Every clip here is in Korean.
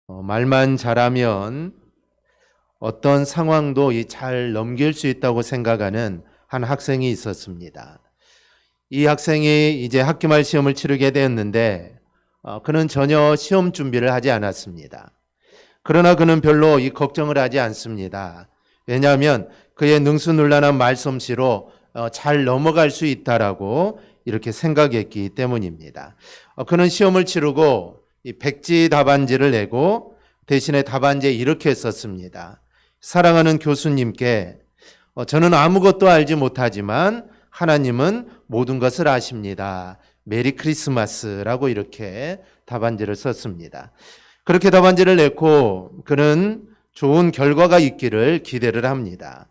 말만 잘하면 어떤 상황도 잘 넘길 수 있다고 생각하는 한 학생이 있었습니다. 이 학생이 이제 학기말 시험을 치르게 되었는데 그는 전혀 시험 준비를 하지 않았습니다. 그러나 그는 별로 이 걱정을 하지 않습니다. 왜냐하면 그의 능수능란한 말솜씨로 잘 넘어갈 수 있다라고 이렇게 생각했기 때문입니다. 그는 시험을 치르고 이 백지 답안지를 내고 대신에 답안지에 이렇게 썼습니다. 사랑하는 교수님께 저는 아무것도 알지 못하지만 하나님은 모든 것을 아십니다. 메리 크리스마스라고 이렇게 답안지를 썼습니다. 그렇게 답안지를 냈고 그는 좋은 결과가 있기를 기대를 합니다.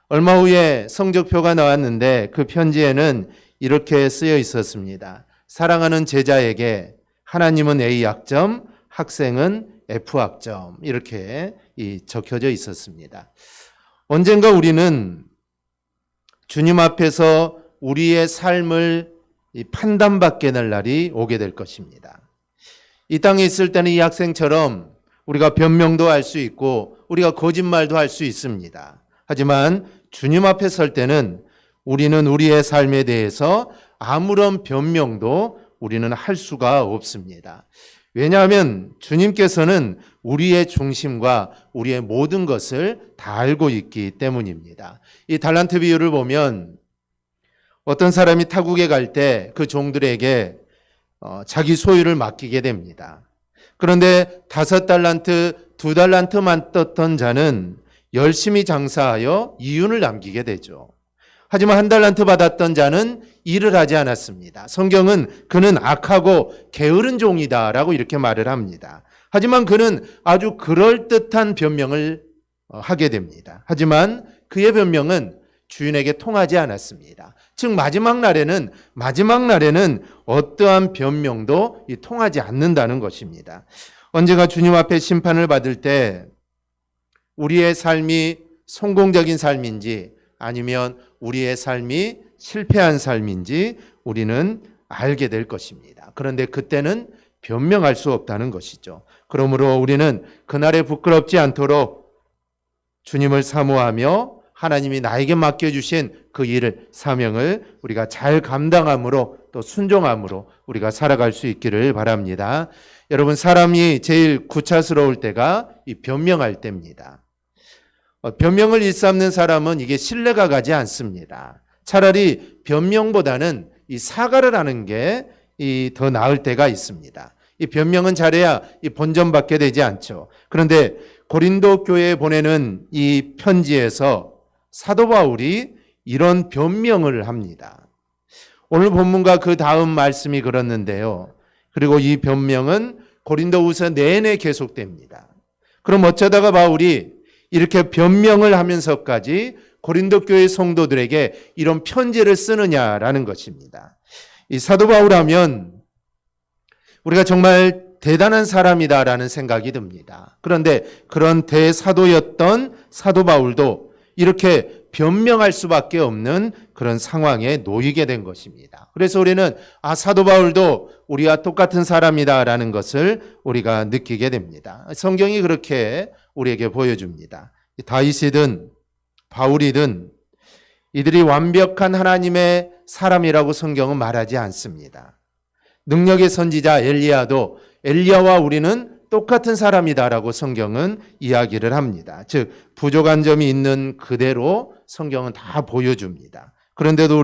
얼마 후에 성적표가 나왔는데 그 편지에는 이렇게 쓰여 있었습니다. 사랑하는 제자에게 하나님은 A 학점, 학생은 F 학점 이렇게 적혀져 있었습니다. 언젠가 우리는 주님 앞에서 우리의 삶을 판단받게 될 날이 오게 될 것입니다. 이 땅에 있을 때는 이 학생처럼 우리가 변명도 할 수 있고 우리가 거짓말도 할 수 있습니다. 하지만 주님 앞에 설 때는 우리는 우리의 삶에 대해서 아무런 변명도 우리는 할 수가 없습니다. 왜냐하면 주님께서는 우리의 중심과 우리의 모든 것을 다 알고 있기 때문입니다. 이 달란트 비유를 보면 어떤 사람이 타국에 갈 때 그 종들에게 자기 소유를 맡기게 됩니다. 그런데 5달란트, 2달란트만 떴던 자는 열심히 장사하여 이윤을 남기게 되죠. 하지만 1달란트 받았던 자는 일을 하지 않았습니다. 성경은 그는 악하고 게으른 종이다라고 이렇게 말을 합니다. 하지만 그는 아주 그럴듯한 변명을 하게 됩니다. 하지만 그의 변명은 주인에게 통하지 않았습니다. 즉 마지막 날에는 어떠한 변명도 통하지 않는다는 것입니다. 언제가 주님 앞에 심판을 받을 때 우리의 삶이 성공적인 삶인지 아니면 우리의 삶이 실패한 삶인지 우리는 알게 될 것입니다. 그런데 그때는 변명할 수 없다는 것이죠. 그러므로 우리는 그날에 부끄럽지 않도록 주님을 사모하며 하나님이 나에게 맡겨주신 그 일을, 사명을 우리가 잘 감당함으로 또 순종함으로 우리가 살아갈 수 있기를 바랍니다. 여러분, 사람이 제일 구차스러울 때가 이 변명할 때입니다. 변명을 일삼는 사람은 이게 신뢰가 가지 않습니다. 차라리 변명보다는 이 사과를 하는 게 더 나을 때가 있습니다. 이 변명은 잘해야 이 본전받게 되지 않죠. 그런데 고린도 교회에 보내는 이 편지에서 사도 바울이 이런 변명을 합니다. 오늘 본문과 그 다음 말씀이 그렇는데요. 그리고 이 변명은 고린도후서 내내 계속됩니다. 그럼 어쩌다가 바울이 이렇게 변명을 하면서까지 고린도 교회 성도들에게 이런 편지를 쓰느냐라는 것입니다. 이 사도 바울 하면 우리가 정말 대단한 사람이다라는 생각이 듭니다. 그런데 그런 대사도였던 사도 바울도 이렇게 변명할 수밖에 없는 그런 상황에 놓이게 된 것입니다. 그래서 우리는 사도 바울도 우리와 똑같은 사람이다라는 것을 우리가 느끼게 됩니다. 성경이 그렇게 우리에게 보여줍니다. 다윗이든 바울이든 이들이 완벽한 하나님의 사람이라고 성경은 말하지 않습니다. 능력의 선지자 엘리야도 엘리야와 우리는 똑같은 사람이다라고 성경은 이야기를 합니다. 즉 부족한 점이 있는 그대로 성경은 다 보여줍니다. 그런데서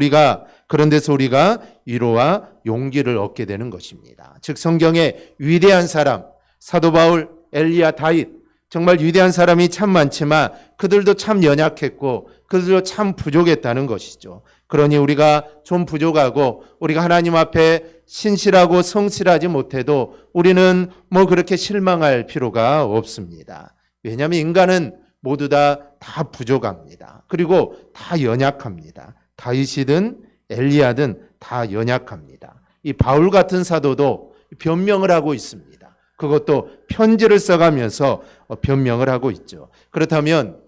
우리가 위로와 용기를 얻게 되는 것입니다. 즉 성경의 위대한 사람, 사도 바울, 엘리야, 다윗, 정말 위대한 사람이 참 많지만 그들도 참 연약했고 그들도 참 부족했다는 것이죠. 그러니 우리가 좀 부족하고 우리가 하나님 앞에 신실하고 성실하지 못해도 우리는 그렇게 실망할 필요가 없습니다. 왜냐하면 인간은 모두 다 부족합니다. 그리고 다 연약합니다. 다윗이든 엘리야든 다 연약합니다. 이 바울 같은 사도도 변명을 하고 있습니다. 그것도 편지를 써가면서 변명을 하고 있죠. 그렇다면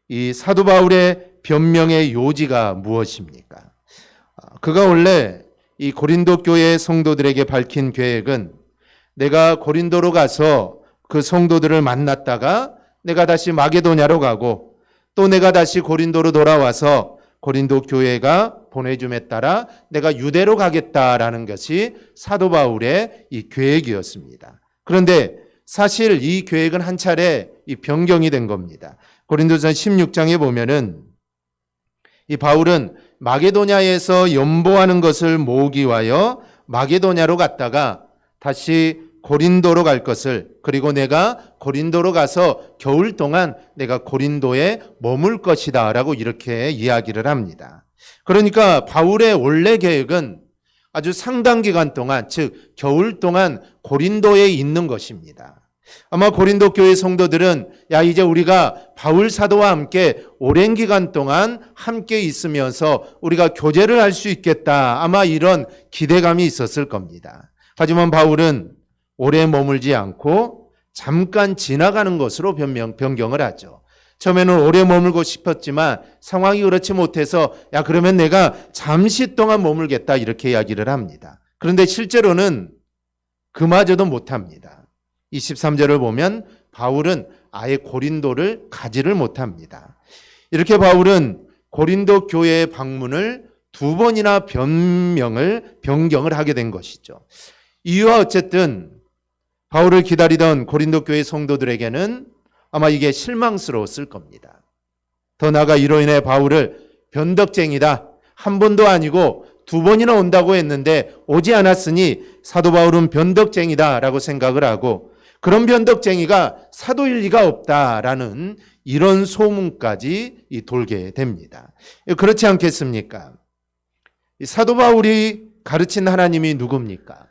이 사도 바울의 변명의 요지가 무엇입니까? 그가 원래 이 고린도 교회 성도들에게 밝힌 계획은 내가 고린도로 가서 그 성도들을 만났다가 내가 다시 마게도냐로 가고 또 내가 다시 고린도로 돌아와서 고린도 교회가 보내줌에 따라 내가 유대로 가겠다라는 것이 사도 바울의 이 계획이었습니다. 그런데 사실 이 계획은 한 차례 이 변경이 된 겁니다. 고린도전 16장에 보면은 이 바울은 마게도냐에서 연보하는 것을 모으기 위하여 마게도냐로 갔다가 다시 고린도로 갈 것을, 그리고 내가 고린도로 가서 겨울 동안 내가 고린도에 머물 것이다 라고 이렇게 이야기를 합니다. 그러니까 바울의 원래 계획은 아주 상당 기간 동안, 즉 겨울 동안 고린도에 있는 것입니다. 아마 고린도 교회 성도들은 야, 이제 우리가 바울 사도와 함께 오랜 기간 동안 함께 있으면서 우리가 교제를 할 수 있겠다, 아마 이런 기대감이 있었을 겁니다. 하지만 바울은 오래 머물지 않고 잠깐 지나가는 것으로 변경을 하죠. 처음에는 오래 머물고 싶었지만 상황이 그렇지 못해서 야, 그러면 내가 잠시 동안 머물겠다 이렇게 이야기를 합니다. 그런데 실제로는 그마저도 못합니다. 23절을 보면 바울은 아예 고린도를 가지를 못합니다. 이렇게 바울은 고린도 교회의 방문을 2번이나 변경을 하게 된 것이죠. 이유와 어쨌든 바울을 기다리던 고린도 교회 성도들에게는 아마 이게 실망스러웠을 겁니다. 더 나아가 이로 인해 바울을 변덕쟁이다, 한 번도 아니고 2번이나 온다고 했는데 오지 않았으니 사도 바울은 변덕쟁이다 라고 생각을 하고, 그런 변덕쟁이가 사도일 리가 없다라는 이런 소문까지 돌게 됩니다. 그렇지 않겠습니까? 사도 바울이 가르친 하나님이 누굽니까?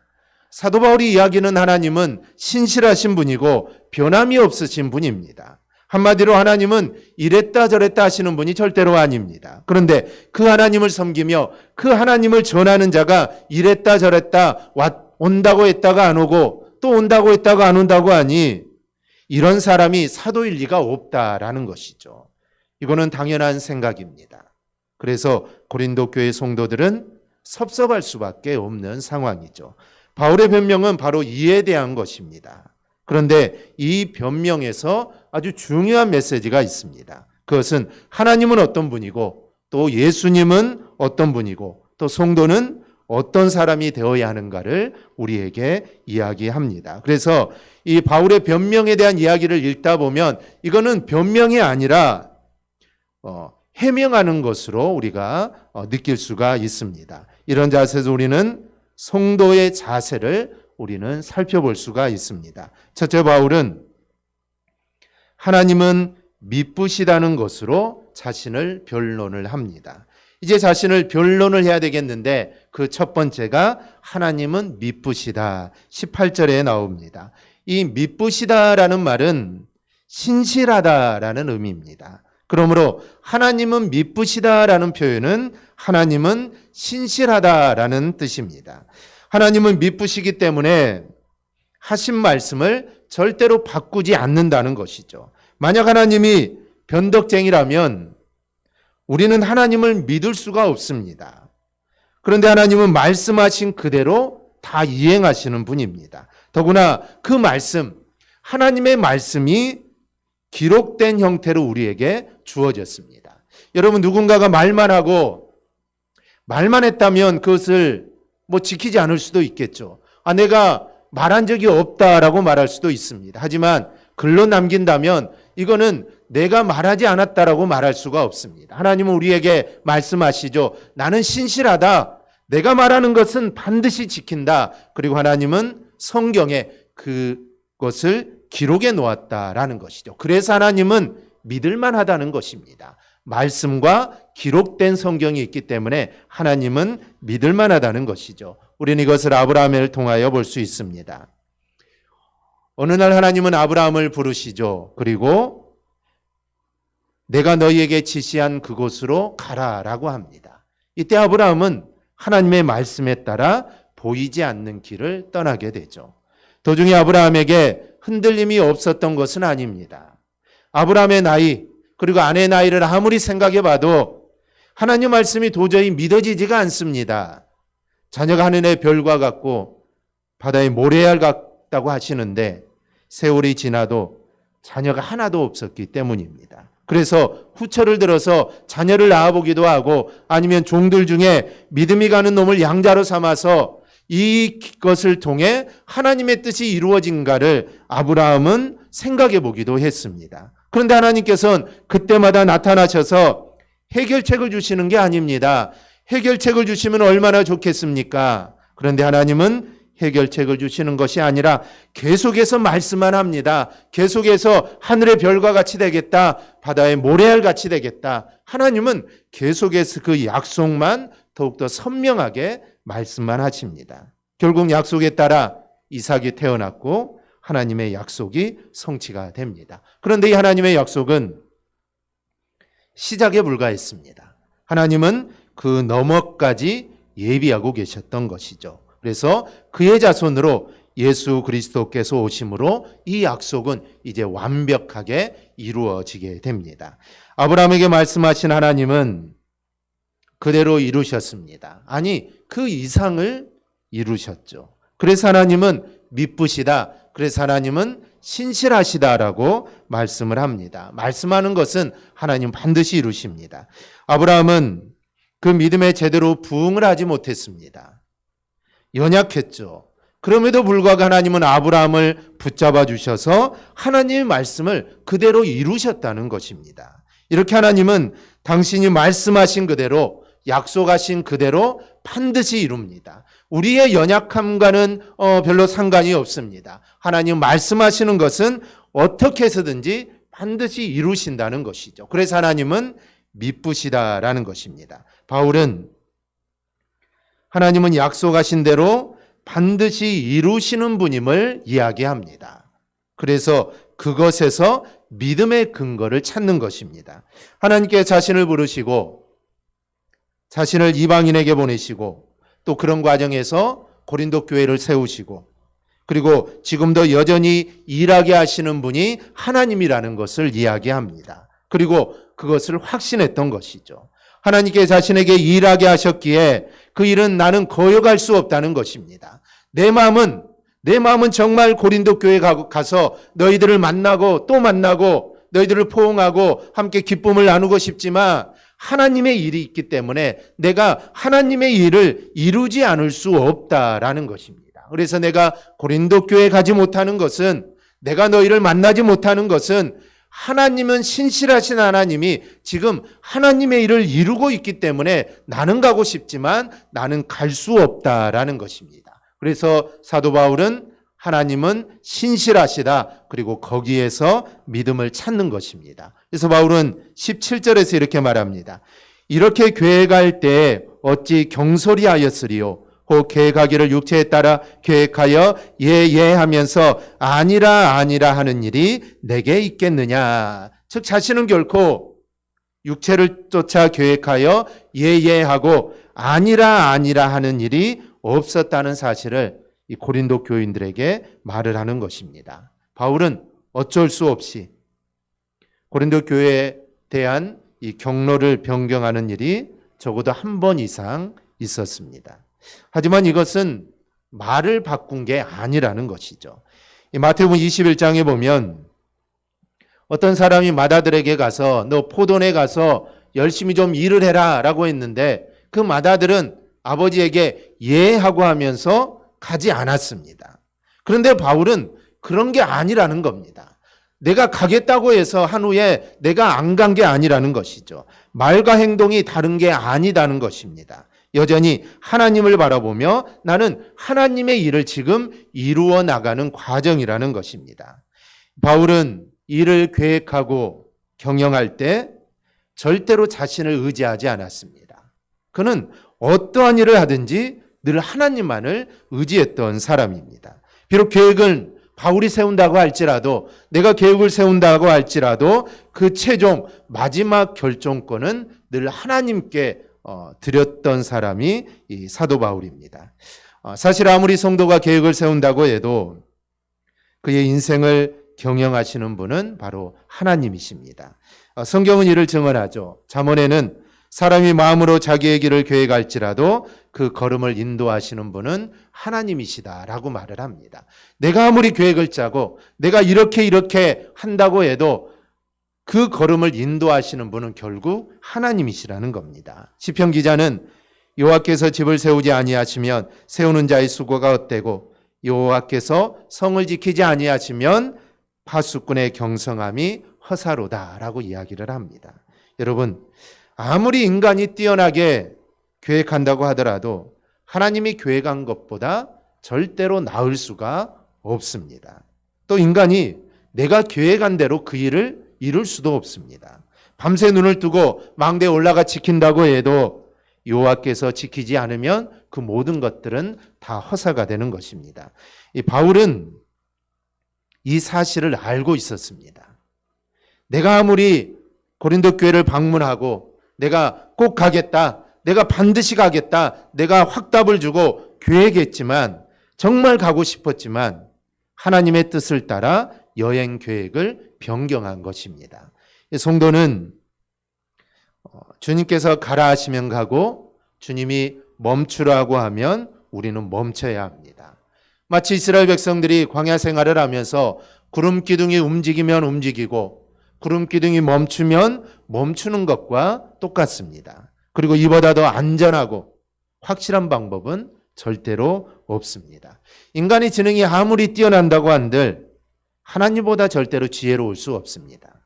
사도 바울이 이야기하는 하나님은 신실하신 분이고 변함이 없으신 분입니다. 한마디로 하나님은 이랬다 저랬다 하시는 분이 절대로 아닙니다. 그런데 그 하나님을 섬기며 그 하나님을 전하는 자가 이랬다 저랬다 온다고 했다가 안 오고 또 온다고 했다가 안 온다고 하니 이런 사람이 사도일 리가 없다라는 것이죠. 이거는 당연한 생각입니다. 그래서 고린도 교회 성도들은 섭섭할 수밖에 없는 상황이죠. 바울의 변명은 바로 이에 대한 것입니다. 그런데 이 변명에서 아주 중요한 메시지가 있습니다. 그것은 하나님은 어떤 분이고 또 예수님은 어떤 분이고 또 성도는 어떤 사람이 되어야 하는가를 우리에게 이야기합니다. 그래서 이 바울의 변명에 대한 이야기를 읽다 보면 이거는 변명이 아니라 해명하는 것으로 우리가 느낄 수가 있습니다. 이런 자세에서 우리는 성도의 자세를 우리는 살펴볼 수가 있습니다. 첫째, 바울은 하나님은 미쁘시다는 것으로 자신을 변론을 합니다. 이제 자신을 변론을 해야 되겠는데 그 첫 번째가 하나님은 미쁘시다. 18절에 나옵니다. 이 미쁘시다라는 말은 신실하다라는 의미입니다. 그러므로 하나님은 미쁘시다라는 표현은 하나님은 신실하다라는 뜻입니다. 하나님은 미쁘시기 때문에 하신 말씀을 절대로 바꾸지 않는다는 것이죠. 만약 하나님이 변덕쟁이라면 우리는 하나님을 믿을 수가 없습니다. 그런데 하나님은 말씀하신 그대로 다 이행하시는 분입니다. 더구나 그 말씀, 하나님의 말씀이 기록된 형태로 우리에게 주어졌습니다. 여러분, 누군가가 말만 하고 말만 했다면 그것을 지키지 않을 수도 있겠죠. 내가 말한 적이 없다라고 말할 수도 있습니다. 하지만 글로 남긴다면 이거는 내가 말하지 않았다라고 말할 수가 없습니다. 하나님은 우리에게 말씀하시죠. 나는 신실하다. 내가 말하는 것은 반드시 지킨다. 그리고 하나님은 성경에 그것을 기록해 놓았다라는 것이죠. 그래서 하나님은 믿을만 하다는 것입니다. 말씀과 기록된 성경이 있기 때문에 하나님은 믿을만 하다는 것이죠. 우리는 이것을 아브라함을 통하여 볼 수 있습니다. 어느 날 하나님은 아브라함을 부르시죠. 그리고 내가 너희에게 지시한 그곳으로 가라라고 합니다. 이때 아브라함은 하나님의 말씀에 따라 보이지 않는 길을 떠나게 되죠. 도중에 아브라함에게 흔들림이 없었던 것은 아닙니다. 아브라함의 나이 그리고 아내의 나이를 아무리 생각해 봐도 하나님 말씀이 도저히 믿어지지가 않습니다. 자녀가 하늘의 별과 같고 바다의 모래알 같다고 하시는데 세월이 지나도 자녀가 하나도 없었기 때문입니다. 그래서 후처를 들어서 자녀를 낳아보기도 하고 아니면 종들 중에 믿음이 가는 놈을 양자로 삼아서 이것을 통해 하나님의 뜻이 이루어진가를 아브라함은 생각해 보기도 했습니다. 그런데 하나님께서는 그때마다 나타나셔서 해결책을 주시는 게 아닙니다. 해결책을 주시면 얼마나 좋겠습니까? 그런데 하나님은 해결책을 주시는 것이 아니라 계속해서 말씀만 합니다. 계속해서 하늘의 별과 같이 되겠다. 바다의 모래알 같이 되겠다. 하나님은 계속해서 그 약속만 더욱더 선명하게 말씀만 하십니다. 결국 약속에 따라 이삭이 태어났고 하나님의 약속이 성취가 됩니다. 그런데 이 하나님의 약속은 시작에 불과했습니다. 하나님은 그 너머까지 예비하고 계셨던 것이죠. 그래서 그의 자손으로 예수 그리스도께서 오심으로 이 약속은 이제 완벽하게 이루어지게 됩니다. 아브라함에게 말씀하신 하나님은 그대로 이루셨습니다. 아니, 그 이상을 이루셨죠. 그래서 하나님은 미쁘시다. 그래서 하나님은 신실하시다라고 말씀을 합니다. 말씀하는 것은 하나님 반드시 이루십니다. 아브라함은 그 믿음에 제대로 부응을 하지 못했습니다. 연약했죠. 그럼에도 불구하고 하나님은 아브라함을 붙잡아 주셔서 하나님의 말씀을 그대로 이루셨다는 것입니다. 이렇게 하나님은 당신이 말씀하신 그대로 약속하신 그대로 반드시 이룹니다. 우리의 연약함과는 별로 상관이 없습니다. 하나님 말씀하시는 것은 어떻게 해서든지 반드시 이루신다는 것이죠. 그래서 하나님은 미쁘시다라는 것입니다. 바울은 하나님은 약속하신 대로 반드시 이루시는 분임을 이야기합니다. 그래서 그것에서 믿음의 근거를 찾는 것입니다. 하나님께 자신을 부르시고 자신을 이방인에게 보내시고 또 그런 과정에서 고린도 교회를 세우시고 그리고 지금도 여전히 일하게 하시는 분이 하나님이라는 것을 이야기합니다. 그리고 그것을 확신했던 것이죠. 하나님께 자신에게 일하게 하셨기에 그 일은 나는 거역할 수 없다는 것입니다. 내 마음은 정말 고린도 교회에 가서 너희들을 만나고 또 만나고 너희들을 포옹하고 함께 기쁨을 나누고 싶지만 하나님의 일이 있기 때문에 내가 하나님의 일을 이루지 않을 수 없다라는 것입니다. 그래서 내가 고린도 교회에 가지 못하는 것은 내가 너희를 만나지 못하는 것은 하나님은 신실하신 하나님이 지금 하나님의 일을 이루고 있기 때문에 나는 가고 싶지만 나는 갈 수 없다라는 것입니다. 그래서 사도 바울은 하나님은 신실하시다. 그리고 거기에서 믿음을 찾는 것입니다. 그래서 바울은 17절에서 이렇게 말합니다. 이렇게 계획할 때 어찌 경솔히 하였으리요. 혹 계획하기를 육체에 따라 계획하여 예 하면서 아니라 하는 일이 내게 있겠느냐. 즉 자신은 결코 육체를 쫓아 계획하여 예 하고 아니라 하는 일이 없었다는 사실을 이 고린도 교인들에게 말을 하는 것입니다. 바울은 어쩔 수 없이 고린도 교회에 대한 이 경로를 변경하는 일이 적어도 한 번 이상 있었습니다. 하지만 이것은 말을 바꾼 게 아니라는 것이죠. 이 마태복음 21장에 보면 어떤 사람이 마다들에게 가서 너 포도원에 가서 열심히 좀 일을 해라 라고 했는데 그 마다들은 아버지에게 예 하고 하면서 가지 않았습니다. 그런데 바울은 그런 게 아니라는 겁니다. 내가 가겠다고 해서 한 후에 내가 안 간 게 아니라는 것이죠. 말과 행동이 다른 게 아니다는 것입니다. 여전히 하나님을 바라보며 나는 하나님의 일을 지금 이루어 나가는 과정이라는 것입니다. 바울은 일을 계획하고 경영할 때 절대로 자신을 의지하지 않았습니다. 그는 어떠한 일을 하든지 늘 하나님만을 의지했던 사람입니다. 비록 계획은 바울이 세운다고 할지라도 내가 계획을 세운다고 할지라도 그 최종 마지막 결정권은 늘 하나님께 드렸던 사람이 이 사도 바울입니다. 사실 아무리 성도가 계획을 세운다고 해도 그의 인생을 경영하시는 분은 바로 하나님이십니다. 성경은 이를 증언하죠. 잠언에는 사람이 마음으로 자기의 길을 계획할지라도 그 걸음을 인도하시는 분은 하나님이시다라고 말을 합니다. 내가 아무리 계획을 짜고 내가 이렇게 한다고 해도 그 걸음을 인도하시는 분은 결국 하나님이시라는 겁니다. 시편 기자는 여호와께서 집을 세우지 아니하시면 세우는 자의 수고가 헛되고 여호와께서 성을 지키지 아니하시면 파수꾼의 경성함이 허사로다라고 이야기를 합니다. 여러분, 아무리 인간이 뛰어나게 계획한다고 하더라도 하나님이 계획한 것보다 절대로 나을 수가 없습니다. 또 인간이 내가 계획한 대로 그 일을 이룰 수도 없습니다. 밤새 눈을 뜨고 망대에 올라가 지킨다고 해도 여호와께서 지키지 않으면 그 모든 것들은 다 허사가 되는 것입니다. 이 바울은 이 사실을 알고 있었습니다. 내가 아무리 고린도 교회를 방문하고 내가 꼭 가겠다, 내가 반드시 가겠다, 내가 확답을 주고 계획했지만, 정말 가고 싶었지만 하나님의 뜻을 따라 여행 계획을 변경한 것입니다. 성도는 주님께서 가라 하시면 가고 주님이 멈추라고 하면 우리는 멈춰야 합니다. 마치 이스라엘 백성들이 광야 생활을 하면서 구름 기둥이 움직이면 움직이고 구름 기둥이 멈추면 멈추는 것과 똑같습니다. 그리고 이보다 더 안전하고 확실한 방법은 절대로 없습니다. 인간의 지능이 아무리 뛰어난다고 한들 하나님보다 절대로 지혜로울 수 없습니다.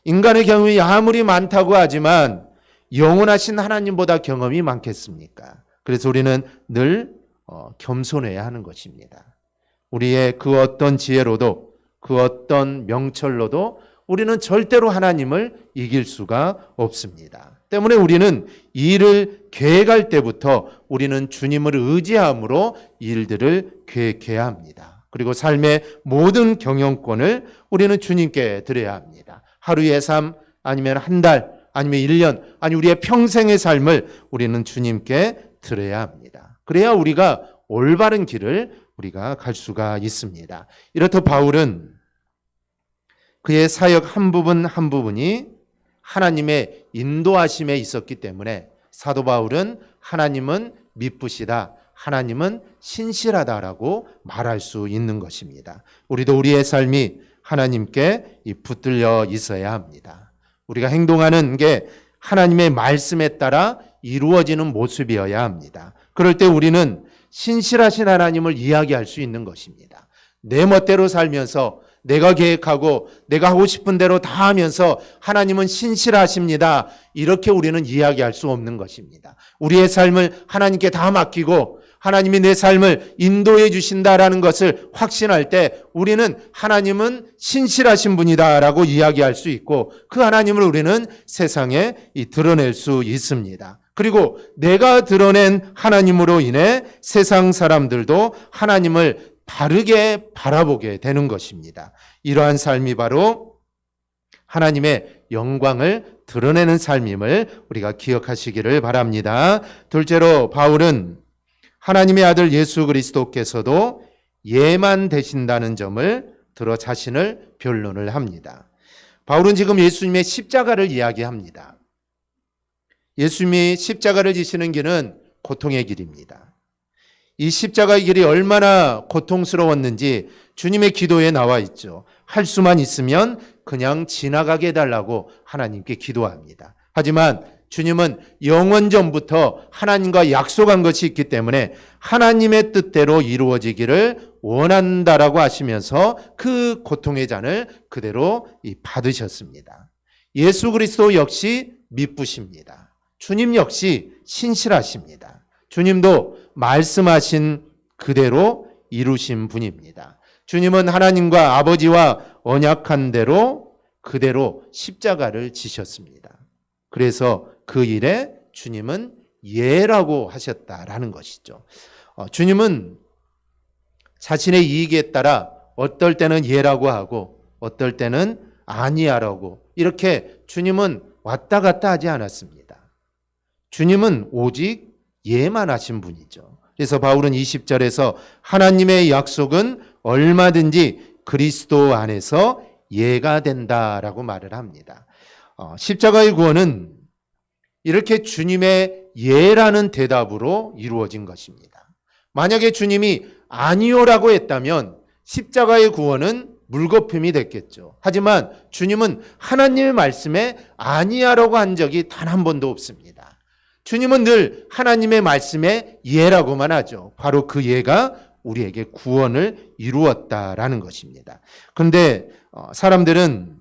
인간의 경험이 아무리 많다고 하지만 영원하신 하나님보다 경험이 많겠습니까? 그래서 우리는 늘 겸손해야 하는 것입니다. 우리의 그 어떤 지혜로도 그 어떤 명철로도 우리는 절대로 하나님을 이길 수가 없습니다. 때문에 우리는 일을 계획할 때부터 우리는 주님을 의지함으로 일들을 계획해야 합니다. 그리고 삶의 모든 경영권을 우리는 주님께 드려야 합니다. 하루의 삶, 아니면 한 달, 아니면 1년, 아니 우리의 평생의 삶을 우리는 주님께 드려야 합니다. 그래야 우리가 올바른 길을 우리가 갈 수가 있습니다. 이렇듯 바울은 그의 사역 한 부분 한 부분이 하나님의 인도하심에 있었기 때문에 사도 바울은 하나님은 미쁘시다, 하나님은 신실하다라고 말할 수 있는 것입니다. 우리도 우리의 삶이 하나님께 붙들려 있어야 합니다. 우리가 행동하는 게 하나님의 말씀에 따라 이루어지는 모습이어야 합니다. 그럴 때 우리는 신실하신 하나님을 이야기할 수 있는 것입니다. 내 멋대로 살면서 내가 계획하고 내가 하고 싶은 대로 다 하면서 하나님은 신실하십니다, 이렇게 우리는 이야기할 수 없는 것입니다. 우리의 삶을 하나님께 다 맡기고 하나님이 내 삶을 인도해 주신다라는 것을 확신할 때 우리는 하나님은 신실하신 분이다라고 이야기할 수 있고 그 하나님을 우리는 세상에 드러낼 수 있습니다. 그리고 내가 드러낸 하나님으로 인해 세상 사람들도 하나님을 다르게 바라보게 되는 것입니다. 이러한 삶이 바로 하나님의 영광을 드러내는 삶임을 우리가 기억하시기를 바랍니다. 둘째로 바울은 하나님의 아들 예수 그리스도께서도 예만 되신다는 점을 들어 자신을 변론을 합니다. 바울은 지금 예수님의 십자가를 이야기합니다. 예수님이 십자가를 지시는 길은 고통의 길입니다. 이 십자가의 길이 얼마나 고통스러웠는지 주님의 기도에 나와 있죠. 할 수만 있으면 그냥 지나가게 해달라고 하나님께 기도합니다. 하지만 주님은 영원 전부터 하나님과 약속한 것이 있기 때문에 하나님의 뜻대로 이루어지기를 원한다라고 하시면서 그 고통의 잔을 그대로 받으셨습니다. 예수 그리스도 역시 미쁘십니다. 주님 역시 신실하십니다. 주님도 말씀하신 그대로 이루신 분입니다. 주님은 하나님과 아버지와 언약한 대로 그대로 십자가를 지셨습니다. 그래서 그 일에 주님은 예라고 하셨다라는 것이죠. 주님은 자신의 이익에 따라 어떨 때는 예라고 하고 어떨 때는 아니야라고 이렇게 주님은 왔다 갔다 하지 않았습니다. 주님은 오직 예만 하신 분이죠. 그래서 바울은 20절에서 하나님의 약속은 얼마든지 그리스도 안에서 예가 된다라고 말을 합니다. 십자가의 구원은 이렇게 주님의 예라는 대답으로 이루어진 것입니다. 만약에 주님이 아니요라고 했다면 십자가의 구원은 물거품이 됐겠죠. 하지만 주님은 하나님의 말씀에 아니야라고 한 적이 단 한 번도 없습니다. 주님은 늘 하나님의 말씀에 예라고만 하죠. 바로 그 예가 우리에게 구원을 이루었다라는 것입니다. 그런데 사람들은,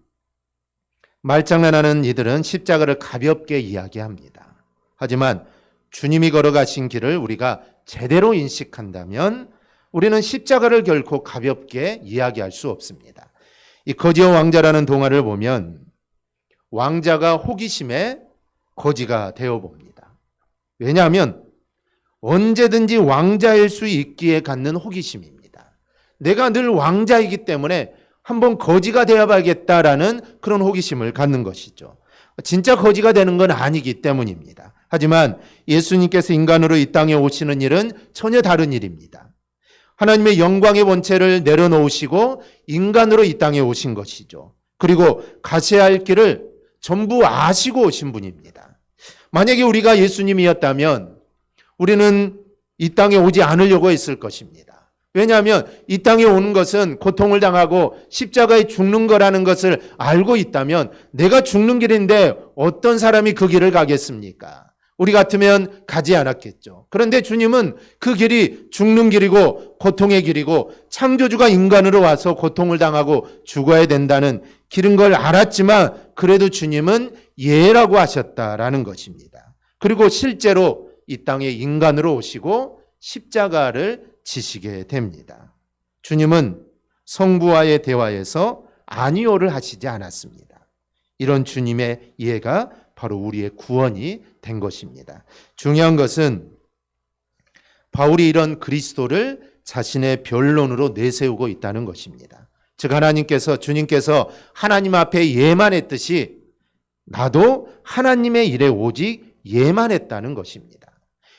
말장난하는 이들은 십자가를 가볍게 이야기합니다. 하지만 주님이 걸어가신 길을 우리가 제대로 인식한다면 우리는 십자가를 결코 가볍게 이야기할 수 없습니다. 이 거지와 왕자라는 동화를 보면 왕자가 호기심에 거지가 되어 봅니다. 왜냐하면 언제든지 왕자일 수 있기에 갖는 호기심입니다. 내가 늘 왕자이기 때문에 한번 거지가 되어봐야겠다라는 그런 호기심을 갖는 것이죠. 진짜 거지가 되는 건 아니기 때문입니다. 하지만 예수님께서 인간으로 이 땅에 오시는 일은 전혀 다른 일입니다. 하나님의 영광의 본체를 내려놓으시고 인간으로 이 땅에 오신 것이죠. 그리고 가셔야 할 길을 전부 아시고 오신 분입니다. 만약에 우리가 예수님이었다면 우리는 이 땅에 오지 않으려고 했을 것입니다. 왜냐하면 이 땅에 오는 것은 고통을 당하고 십자가에 죽는 거라는 것을 알고 있다면 내가 죽는 길인데 어떤 사람이 그 길을 가겠습니까? 우리 같으면 가지 않았겠죠. 그런데 주님은 그 길이 죽는 길이고 고통의 길이고 창조주가 인간으로 와서 고통을 당하고 죽어야 된다는 길인 걸 알았지만 그래도 주님은 예라고 하셨다라는 것입니다. 그리고 실제로 이 땅에 인간으로 오시고 십자가를 지시게 됩니다. 주님은 성부와의 대화에서 아니오를 하시지 않았습니다. 이런 주님의 예가 바로 우리의 구원이 된 것입니다. 중요한 것은 바울이 이런 그리스도를 자신의 변론으로 내세우고 있다는 것입니다. 즉 주님께서 하나님 앞에 예만 했듯이 나도 하나님의 일에 오직 예만 했다는 것입니다.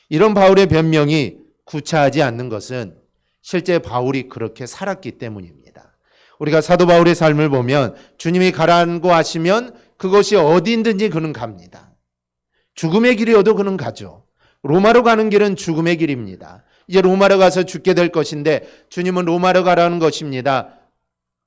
이런 바울의 변명이 구차하지 않는 것은 실제 바울이 그렇게 살았기 때문입니다. 우리가 사도 바울의 삶을 보면 주님이 가라고 하시면 그것이 어디든지 그는 갑니다. 죽음의 길이어도 그는 가죠. 로마로 가는 길은 죽음의 길입니다. 이제 로마로 가서 죽게 될 것인데 주님은 로마로 가라는 것입니다.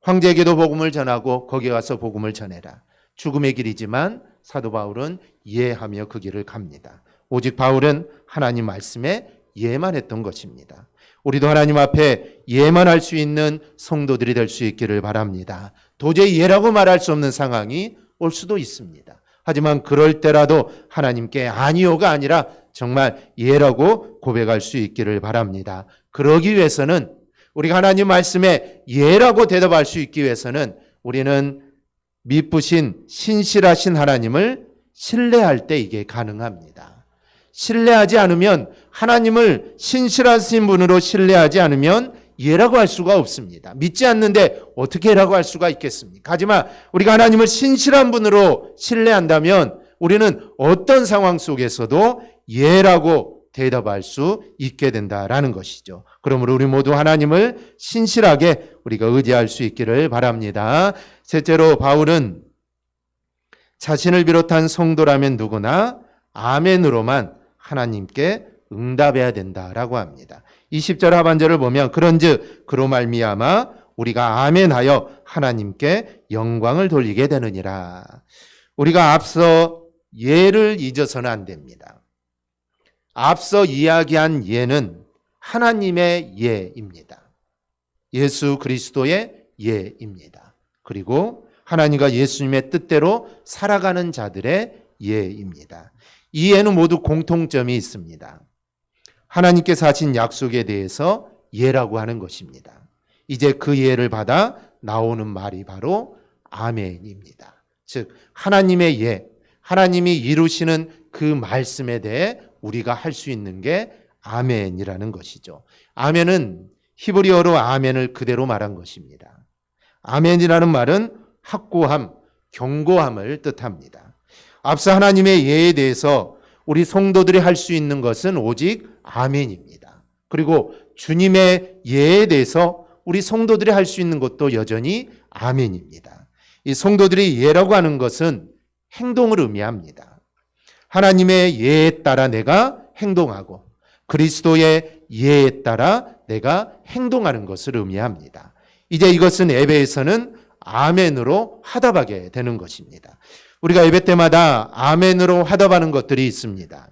황제에게도 복음을 전하고 거기 가서 복음을 전해라. 죽음의 길이지만 사도 바울은 예하며 그 길을 갑니다. 오직 바울은 하나님 말씀에 예만 했던 것입니다. 우리도 하나님 앞에 예만 할 수 있는 성도들이 될 수 있기를 바랍니다. 도저히 예라고 말할 수 없는 상황이 올 수도 있습니다. 하지만 그럴 때라도 하나님께 아니요가 아니라 정말 예라고 고백할 수 있기를 바랍니다. 그러기 위해서는 우리가 하나님 말씀에 예라고 대답할 수 있기 위해서는 우리는 미쁘신 신실하신 하나님을 신뢰할 때 이게 가능합니다. 신뢰하지 않으면 하나님을 신실하신 분으로 신뢰하지 않으면 예라고 할 수가 없습니다. 믿지 않는데 어떻게 예라고 할 수가 있겠습니까? 하지만 우리가 하나님을 신실한 분으로 신뢰한다면 우리는 어떤 상황 속에서도 예라고 대답할 수 있게 된다라는 것이죠. 그러므로 우리 모두 하나님을 신실하게 우리가 의지할 수 있기를 바랍니다. 셋째로 바울은 자신을 비롯한 성도라면 누구나 아멘으로만 하나님께 응답해야 된다라고 합니다. 20절 하반절을 보면 그런즉 그로 말미암아 우리가 아멘하여 하나님께 영광을 돌리게 되느니라. 우리가 앞서 예를 잊어서는 안 됩니다. 앞서 이야기한 예는 하나님의 예입니다. 예수 그리스도의 예입니다. 그리고 하나님과 예수님의 뜻대로 살아가는 자들의 예입니다. 이 예는 모두 공통점이 있습니다. 하나님께서 하신 약속에 대해서 예라고 하는 것입니다. 이제 그 예를 받아 나오는 말이 바로 아멘입니다. 즉 하나님의 예, 하나님이 이루시는 그 말씀에 대해 우리가 할 수 있는 게 아멘이라는 것이죠. 아멘은 히브리어로 아멘을 그대로 말한 것입니다. 아멘이라는 말은 확고함, 견고함을 뜻합니다. 앞서 하나님의 예에 대해서 우리 성도들이 할 수 있는 것은 오직 아멘입니다. 그리고 주님의 예에 대해서 우리 성도들이 할 수 있는 것도 여전히 아멘입니다. 이 성도들이 예라고 하는 것은 행동을 의미합니다. 하나님의 예에 따라 내가 행동하고 그리스도의 예에 따라 내가 행동하는 것을 의미합니다. 이제 이것은 예배에서는 아멘으로 화답하게 되는 것입니다. 우리가 예배 때마다 아멘으로 화답하는 것들이 있습니다.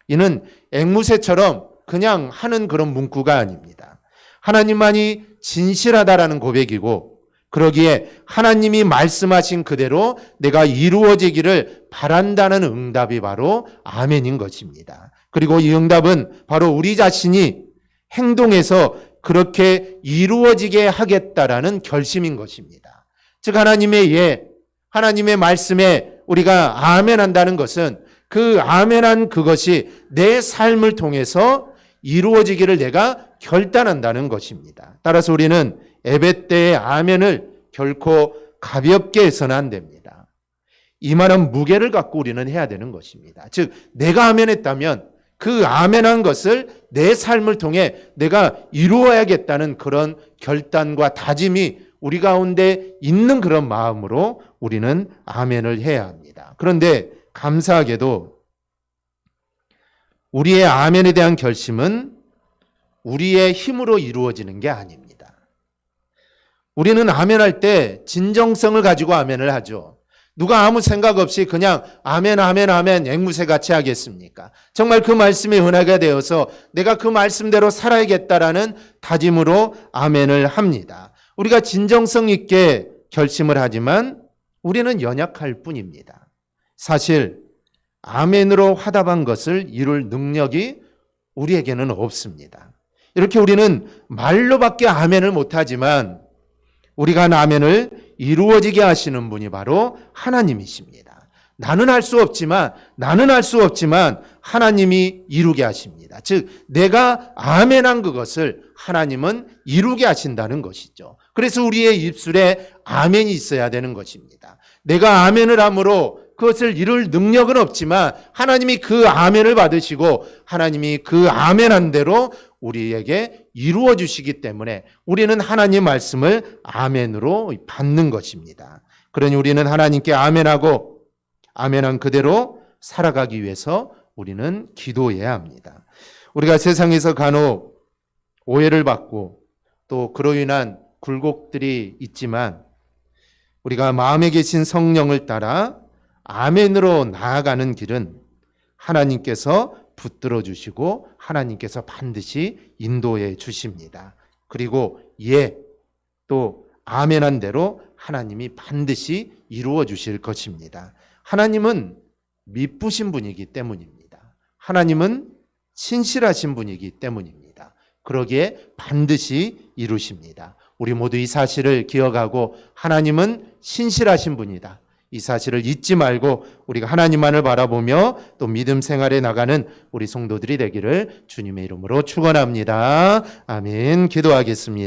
이는 앵무새처럼 그냥 하는 그런 문구가 아닙니다. 하나님만이 진실하다라는 고백이고 그러기에 하나님이 말씀하신 그대로 내가 이루어지기를 바란다는 응답이 바로 아멘인 것입니다. 그리고 이 응답은 바로 우리 자신이 행동해서 그렇게 이루어지게 하겠다라는 결심인 것입니다. 즉 하나님의 예, 하나님의 말씀에 우리가 아멘한다는 것은 그 아멘한 그것이 내 삶을 통해서 이루어지기를 내가 결단한다는 것입니다. 따라서 우리는 예배 때의 아멘을 결코 가볍게 해서는 안 됩니다. 이만한 무게를 갖고 우리는 해야 되는 것입니다. 즉 내가 아멘했다면 그 아멘한 것을 내 삶을 통해 내가 이루어야겠다는 그런 결단과 다짐이 우리 가운데 있는 그런 마음으로 우리는 아멘을 해야 합니다. 그런데 감사하게도 우리의 아멘에 대한 결심은 우리의 힘으로 이루어지는 게 아닙니다. 우리는 아멘할 때 진정성을 가지고 아멘을 하죠. 누가 아무 생각 없이 그냥 아멘 아멘 아멘 앵무새같이 하겠습니까? 정말 그 말씀이 은혜가 되어서 내가 그 말씀대로 살아야겠다라는 다짐으로 아멘을 합니다. 우리가 진정성 있게 결심을 하지만 우리는 연약할 뿐입니다. 사실 아멘으로 화답한 것을 이룰 능력이 우리에게는 없습니다. 이렇게 우리는 말로밖에 아멘을 못하지만 우리가 한 아멘을 이루어지게 하시는 분이 바로 하나님이십니다. 나는 할 수 없지만 하나님이 이루게 하십니다. 즉 내가 아멘한 그것을 하나님은 이루게 하신다는 것이죠. 그래서 우리의 입술에 아멘이 있어야 되는 것입니다. 내가 아멘을 함으로 그것을 이룰 능력은 없지만 하나님이 그 아멘을 받으시고 하나님이 그 아멘한 대로 우리에게 이루어 주시기 때문에 우리는 하나님 말씀을 아멘으로 받는 것입니다. 그러니 우리는 하나님께 아멘하고 아멘한 그대로 살아가기 위해서 우리는 기도해야 합니다. 우리가 세상에서 간혹 오해를 받고 또 그로 인한 굴곡들이 있지만 우리가 마음에 계신 성령을 따라 아멘으로 나아가는 길은 하나님께서 붙들어 주시고 하나님께서 반드시 인도해 주십니다. 그리고 또 아멘한 대로 하나님이 반드시 이루어 주실 것입니다. 하나님은 미쁘신 분이기 때문입니다. 하나님은 신실하신 분이기 때문입니다. 그러기에 반드시 이루십니다. 우리 모두 이 사실을 기억하고 하나님은 신실하신 분이다. 이 사실을 잊지 말고 우리가 하나님만을 바라보며 또 믿음 생활에 나가는 우리 성도들이 되기를 주님의 이름으로 축원합니다. 아멘. 기도하겠습니다.